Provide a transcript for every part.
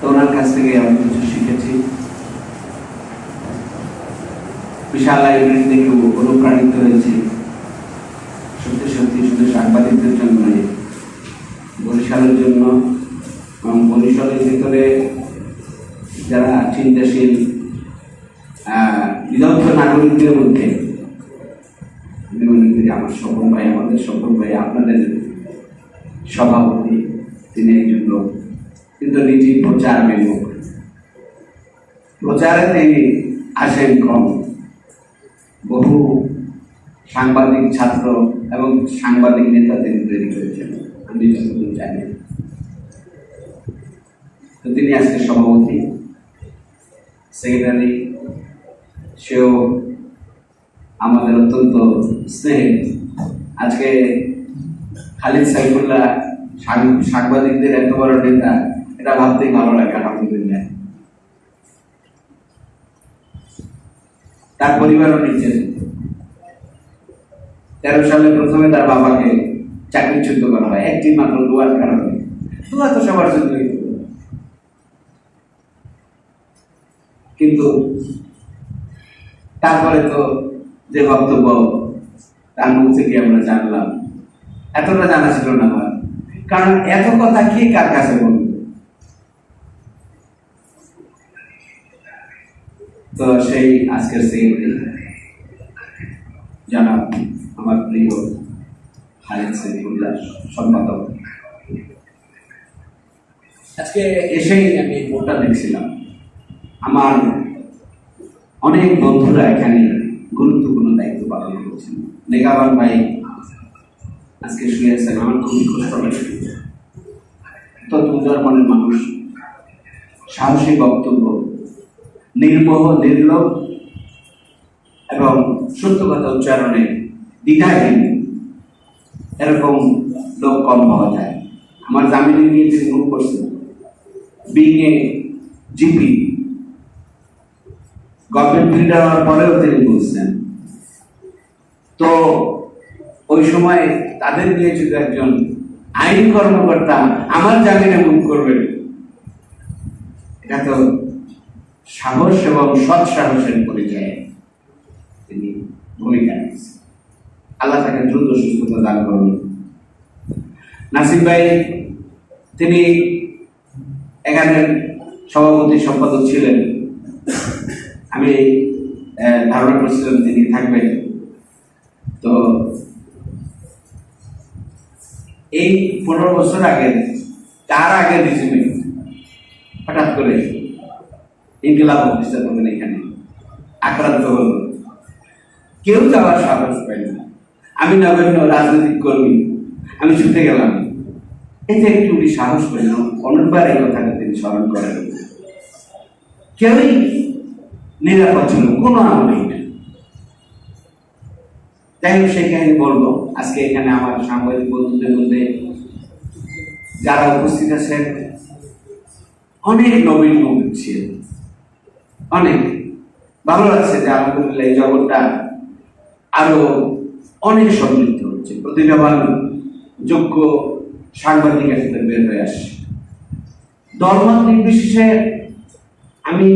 তো ওনার কাছ থেকে আমি কিছু শিখেছি। বিশাল লাইব্রেরি থেকে অনুপ্রাণিত হয়েছি। সত্যি সত্যি শুধু সাংবাদিকদের জন্য নয়, বরিশালের জন্য এবং বরিশালের ভিতরে যারা চিন্তাশীল বিদগ্ধ নাগরিকদের মধ্যে আমার স্বপন ভাই, আমাদের স্বপন ভাই, আপনাদের সভাপতি, তিনি একজন লোক কিন্তু নিজেই প্রচার বিমুখ। প্রচারে তিনি আসেন কম। বহু সাংবাদিক ছাত্র এবং সাংবাদিক নেতা তিনি তৈরি করেছেন, আমি যতদূর জানি। তো তিনি আজকে সভাপতি, সেক্রেটারি, সেও আমাদের অত্যন্ত স্নেহের। আজকে খালিদ সাইফুল্লাহ সাংবাদিকদের এত বড় নেতা, এটা ভাবতেই ভালো লাগে। আলহামদুলিল্লাহ। তার পরিবারও নিচ্ছেন। 13 সালে প্রথমে তার বাবাকে চাকরিচ্যুত করা হয় একটি মাত্র দোয়ার কারণে। দোয়া তো সবার জন্য, কিন্তু তারপরে তো যে বক্তব্য তার মুখ থেকে আমরা জানলাম, এতটা জানা ছিল না আমার। কারণ এত কথা কি কার কাছে বলবো। তো সেই আজকের সেই জানাব আমার প্রিয় খালিদ সাইফুল্লাহ সম্পাদক। আজকে এসেই আমি বোর্ডটা দেখছিলাম, আমার অনেক বন্ধুরা এখানে গুরুত্বপূর্ণ দায়িত্ব পালন করছেন। নেগাবান ভাই আজকে শুয়েছেন, আমার খুবই কষ্ট লাগে। তো দুর্ধর্মের মানুষ, সাহসী বক্তব্য, নির্মোহ, নির্লোভ এবং সত্য কথা উচ্চারণে দ্বিধাহীন, এরকম লোক কম পাওয়া যায়। আমার জামিনে নিয়ে তিনি মুখ করছেন, being a GP government leader হওয়ার পরেও তিনি বলছেন। তো ওই সময় তাদের নিয়ে যদি একজন আইন কর্মকর্তা আমার জামিনে মুখ করবেন, এটা তো সাহস এবং সৎ সাহসের পরিচয়ে তিনি ভূমিকা নিয়েছেন। আল্লাহ তাকে দ্রুত সুস্থতা দান করুন। নাসিম ভাই, তিনি এখানে সভাপতি সম্পাদক ছিলেন। আমি ধারণা করছিলাম তিনি থাকবেন। তো এই 15 বছর আগে, তার আগে রিজিমে হঠাৎ করে ইনকিলাব প্রতিষ্ঠা করবেন, এখানে আক্রান্ত হল, কেউ যাওয়ার সাহস পায় না। আমি নগণ্য রাজনৈতিক কর্মী, আমি ছুটে গেলাম। এতে একটু উনি সাহস পেলেন, অনেকবার এই কথাটা তিনি স্মরণ করেন। কেউই নিরাপদ ছিল, কোনো আমলেই না। যাই হোক, সেই কাহিনী বলবো। আজকে এখানে আমার সাংবাদিক বন্ধুদের মধ্যে যারা উপস্থিত আছেন, অনেক নবীন মুখ ছিল, অনেক ভালো লাগছে যে আলহামদুলিল্লাহ এই জগৎটা আরো অনেক সমৃদ্ধ হচ্ছে। প্রতিভাবান যোগ্য সাংবাদিক আসলে বের হয়ে আসছে। দলমত নির্বিশেষে আমি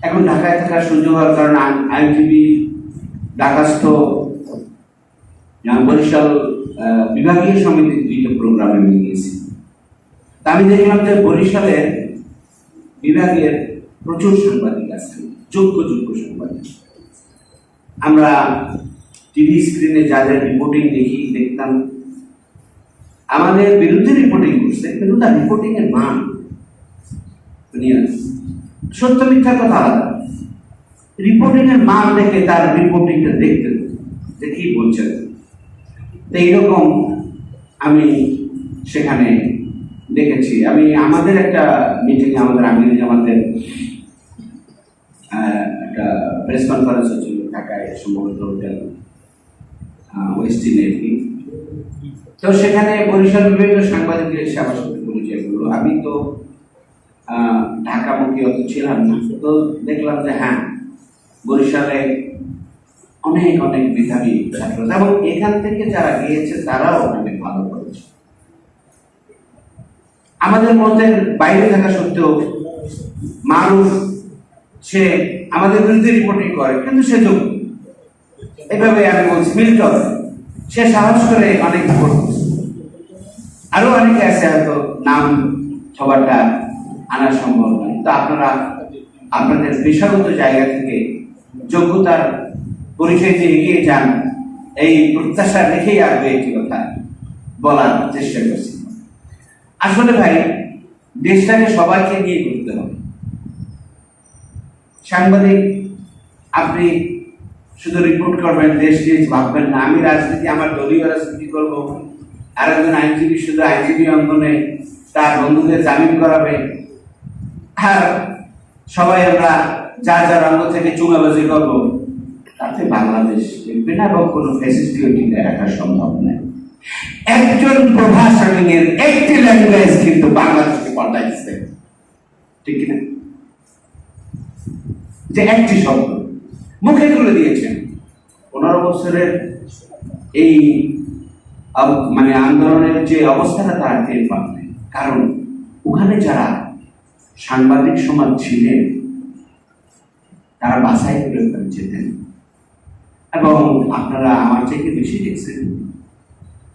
এখন ঢাকায় থাকার সুযোগ হওয়ার কারণে আইনজীবী ঢাকাস্থ বরিশাল বিভাগীয় সমিতির 2টা প্রোগ্রামে নিয়ে গিয়েছি। তা আমি দেখলাম যে বরিশালের বিভাগের প্রচুর সাংবাদিক আছেন, যোগ্য সাংবাদিক। আমরা টিভি স্ক্রিনে যাদের রিপোর্টিং দেখতাম, আমাদের বিরুদ্ধে রিপোর্টিং করছে, কিন্তু তার রিপোর্টিং এর মান, সত্য মিথ্যার কথা আলাদা, রিপোর্টিং এর মান দেখে তার রিপোর্টিংটা দেখতে যে কি বলছেন। এইরকম আমি সেখানে দেখেছি। আমি আমাদের একটা মিটিং, আমাদের আমির জামাতের একটা প্রেস কনফারেন্স হচ্ছিল ঢাকায়, সম্ভবত হোটেল ওয়েস্টিনে। তো সেখানে বরিশাল বিভিন্ন সাংবাদিকদের এসে আমার সাথে পরিচয় করলো। আমি তো ঢাকামুখী অত ছিলাম না। তো দেখলাম যে হ্যাঁ, বরিশালে অনেক অনেক মেধাবী ছাত্র, এবং এখান থেকে যারা গিয়েছে তারাও অনেক ভালো করেছে। আমাদের মতের বাইরে থাকা সত্ত্বেও মানুষ সে আমাদের বিরুদ্ধে রিপোর্টিং করে, কিন্তু সে যোগ্য। এভাবে আমি বলছি মিল্টন, সে সাহস করে অনেক রিপোর্ট করছে। আরো অনেকে আছে, হয়তো নাম সবারটা আনা সম্ভব নয়। তো আপনারা আপনাদের পেশাগত জায়গা থেকে যোগ্যতার পরিচয় দিয়ে এগিয়ে যান, এই প্রত্যাশা রেখেই আর একটি কথা বলার চেষ্টা করছি। আসলে ভাই, দেশটাকে সবাইকে নিয়ে করতে হবে। সাংবাদিক আপনি শুধু রিপোর্ট করবেন, দেশ নিয়ে ভাববেন না। আমি রাজনীতি, আমার দলীয় রাজনীতি করব, আর একজন আইনজীবী শুধু আইনজীবী অঙ্গনে তার বন্ধুদের জামিন করাবে, আর সবাই আমরা যার যার অঙ্গ থেকে চুমাবাজি করব, তাতে বাংলাদেশ দেখবে না এবং কোনো ফ্যাসিলিটিও টিকে রাখা সম্ভব নয়। একজন প্রভাষকের একটি ল্যাঙ্গুয়েজ কিন্তু বাংলাদেশকে পাল্টাইছে, ঠিক না? যে একটি শব্দ মুখে তুলে দিয়েছেন। 15 বছরের এই মানে আন্দোলনের যে অবস্থাটা তারা টের পাবে, কারণ ওখানে যারা সাংবাদিক সমাজ ছিলেন তারা বাছাই করে যেতেন। এবং আপনারা আমার থেকে বেশি দেখছেন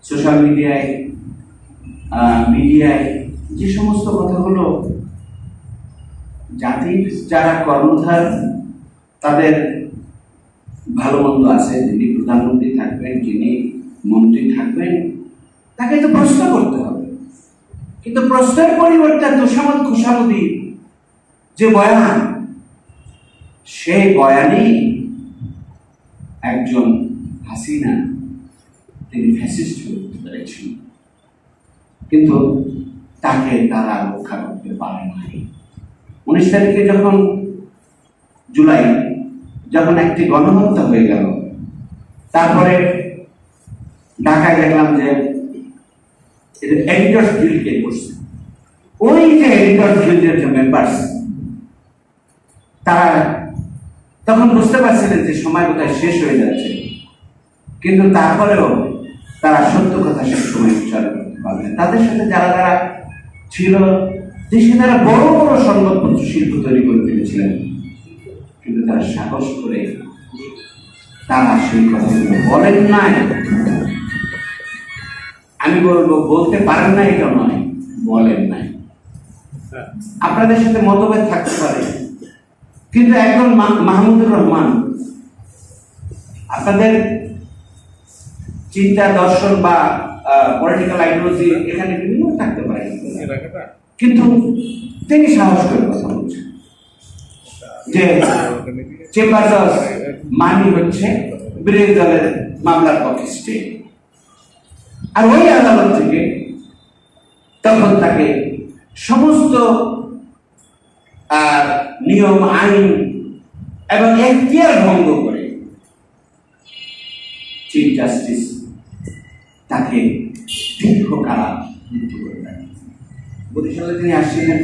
সোশ্যাল মিডিয়ায় যে সমস্ত কথাগুলো জাতির যারা কর্ণধার তাদের ভালো মন্দ আছে, যিনি প্রধানমন্ত্রী থাকবেন, যিনি মন্ত্রী থাকবেন, তাকে তো প্রশ্ন করতে হবে। কিন্তু প্রশ্নের পরিবর্তে তোষামত খুশামদি যে বয়ান, সেই বয়ানই একজন হাসিনা তিনি ফ্যাসিস্ট করতে পেরেছেন, কিন্তু তাকে তারা রক্ষা করতে পারে নাই। 19 তারিখে জুলাই যখন একটি গণহত্যা হয়ে গেল, তারপরে ঢাকায় দেখলাম যে এডিটর্স গিল্ড কে করছে। ওই যে এডিটর্স গিল্ডের যে মেম্বার্স, তারা তখন বুঝতে পারছিলেন যে সময় কোথায় শেষ হয়ে যাচ্ছে, কিন্তু তারপরেও তারা সত্য কথা শেষ সময় বিচার করতে পারলেন। তাদের সাথে যারা যারা ছিল দেশে, তারা বড় বড় সংবাদপত্র শিল্প তৈরি করে ফেলেছিলেন, কিন্তু তারা সাহস করে তারা সেই কথাগুলো বলেন নাই। আমি বলবো, বলতে পারেন না এটা নয়, বলেন নাই। আপনাদের সাথে মতভেদ থাকতে পারে, কিন্তু একজন মাহমুদুর রহমান, আপনাদের চিন্তা দর্শন বা পলিটিক্যাল আইডিওলজি এখানে বিভিন্ন থাকতে পারে, কিন্তু তিনি সাহস করে কথা বলছেন যে চেম্বার্স অফ মানি হচ্ছে বিরোধী দলের মামলার পক্ষে স্টে। আর ওই আদালত থেকে তখন তাকে সমস্ত নিয়ম আইন এবং এখতিয়ার ভঙ্গ করে চিফ জাস্টিস তাকে দীর্ঘ কারাগার মৃত্যু করে দেন। বরিশালে তিনি আসছিলেন,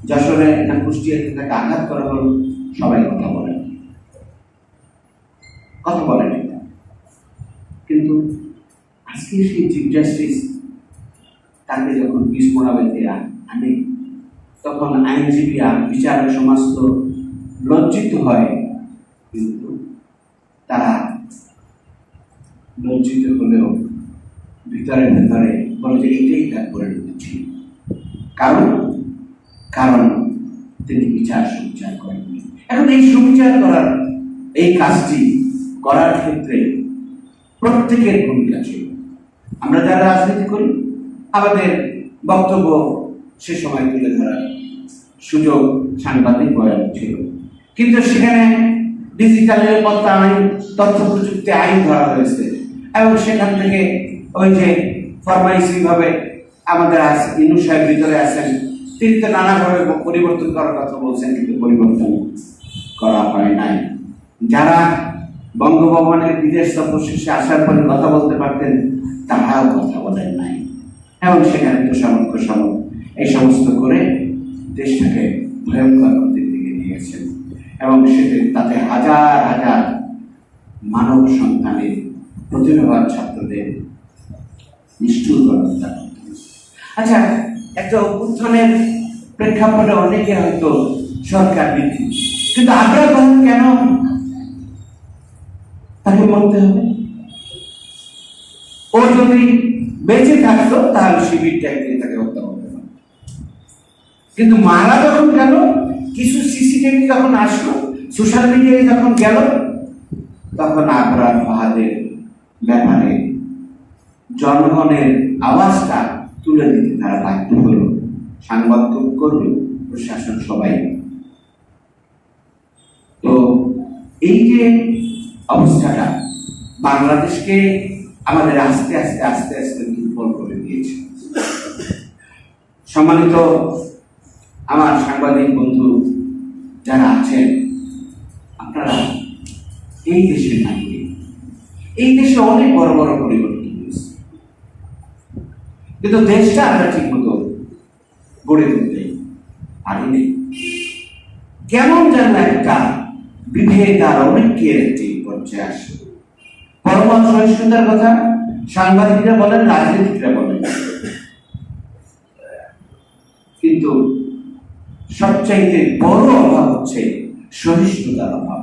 যশোরে না কুষ্টিয়াতে তাকে আঘাত করা হল, সবাই কথা বলেন এটা। কিন্তু আজকে সেই চিফ জাস্টিস তাকে যখন বিষ মোড়াবেতে আনে, তখন আইনজীবী আর বিচারক সমাজ তো লজ্জিত হয়, কিন্তু তারা লজ্জিত হলেও ভিতরে ভেতরে বলে যে এটাই তার করে নিচ্ছি, কারণ তিনি বিচার সুবিচার করেননি। এখন এই সুবিচার করার এই কাজটি করার ক্ষেত্রে প্রত্যেকের ভূমিকা ছিল। আমরা যারা রাজনীতি করি, আমাদের বক্তব্য সে সময় তুলে ধরার সুযোগ সাংবাদিক বয়ান ছিল, কিন্তু সেখানে ডিজিটাল নিরাপত্তা আইন, তথ্য প্রযুক্তি আইন ধরা হয়েছে, এবং সেখান থেকে ওই যে ফরমাইসি ভাবে আমাদের ইনু সাহেব ভিতরে আছেন, তিনি তো নানাভাবে পরিবর্তন করার কথা বলছেন, কিন্তু পরিবর্তন করা হয় নাই। যারা বঙ্গভবনের বিদেশ সফর শেষে আসার পরে কথা বলতে পারতেন, তারাও কথা বলেন নাই, এবং সেখানে তোষামত এই সমস্ত করে দেশটাকে ভয়ঙ্কর গতির দিকে নিয়ে গেছেন, এবং তাতে হাজার হাজার মানব সন্তানের প্রতিভাবান ছাত্রদের নিষ্ঠুর হত্যা। আচ্ছা, একটা অভ্যুত্থানের প্রেক্ষাপটে অনেকে হয়তো সরকার বিরোধী, কিন্তু আগ্রহ কেন তাকে বলতে হবে? ও যদি বেঁচে থাকতো তাহলে শিবিরটা একদিন তাকে হত্যা করতে পারে, কিন্তু মারা যখন গেল, কিছু সিসিটিভি যখন আসলো, সোশ্যাল মিডিয়ায় যখন গেল, তখন আবরার ফাহাদের ব্যাপারে জনগণের আওয়াজটা তুলে দিতে তারা বাধ্য হল। সাংবাদিক কর্মী, প্রশাসন, সবাই। তো এই যে অবস্থাটা বাংলাদেশকে আমাদের আস্তে আস্তে আস্তে আস্তে দুর্বল করে দিয়েছে। সম্মানিত আমার সাংবাদিক বন্ধু যারা আছেন, আপনারা এই দেশের নাগরিক, এই দেশে অনেক বড় বড় পরিবর্তন হয়েছে, কিন্তু দেশটা আমরা ঠিক মতো গড়ে তুলতে পারিনি। কেমন যেন একটা বিভেদ আর অনেকের একটি পর্যায়ে আসে। পরমাণ সহিষ্ণুতার কথা সাংবাদিকরা বলেন, রাজনীতিকরা বলেন, কিন্তু সবচাইতে বড় অভাব হচ্ছে সহিষ্ণুতার অভাব।